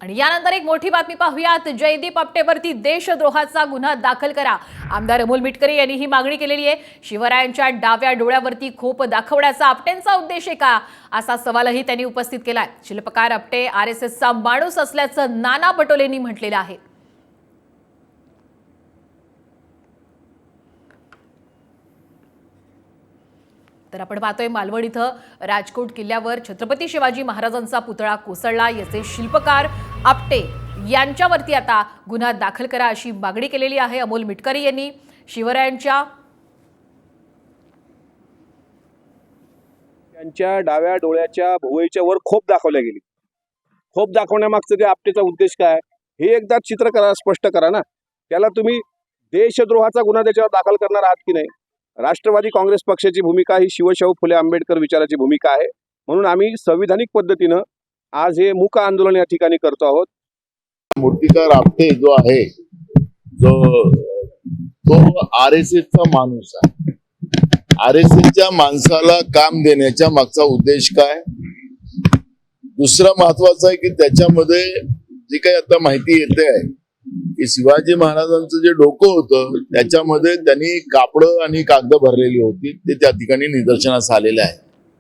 आणि यानंतर एक मोठी बातमी पाहूयात। जयदीप आपटेवरती देशद्रोहाचा गुन्हा दाखल करा। आमदार अमोल मिटकरी यांनी ही मागणी केलेली आहे। शिवरायांच्या डाव्या डोळ्यावरती खोप दाखवण्याचा आपटेंचा उद्देश आहे का, असा सवालही त्यांनी उपस्थित केलाय। शिल्पकार आपटे आरएसएसचा माणूस असल्याचं नाना पटोलेंनी म्हटलेलं आहे। तर आपण पाहतोय मालवण इथं राजकोट किल्ल्यावर छत्रपती शिवाजी महाराजांचा पुतळा कोसळला। याचे शिल्पकार आपटे यांच्यावरती आता गुन्हा दाखल करा अशी मागणी केलेली आहे अमोल मिटकरी यांनी। शिवरायांच्या डाव्या डोळ्याच्या भुवईच्या वर खोप दाखवल्या गेली। खोप दाखवण्यामागचा ते आपटेचा उद्देश काय हे एकदा चित्र करा, स्पष्ट करा ना। त्याला तुम्ही देशद्रोहाचा गुन्हा त्याच्यावर दाखल करणार आहात की नाही? राष्ट्रवादी काँग्रेस पक्षाची भूमिका ही शिवशाहू फुले आंबेडकर विचाराची भूमिका आहे, म्हणून आम्ही संविधानिक पद्धतीनं आज हे मूक आंदोलन या ठिकाणी करतो आहोत। मूर्तिकार आपटे जो आहे तो आरएसएसचा माणूस आहे। आरएसएसच्या माणसाला काम देण्याच्या मागचा उद्देश काय? दुसरा महत्वाचा आहे की त्याच्यामध्ये जी काही आता माहिती येते आहे की शिवाजी महाराजांचं जे डोकं होतं त्याच्यामध्ये त्यांनी कापडं आणि कागद भरलेली होती, ते त्या ठिकाणी निदर्शनास आलेलं आहे।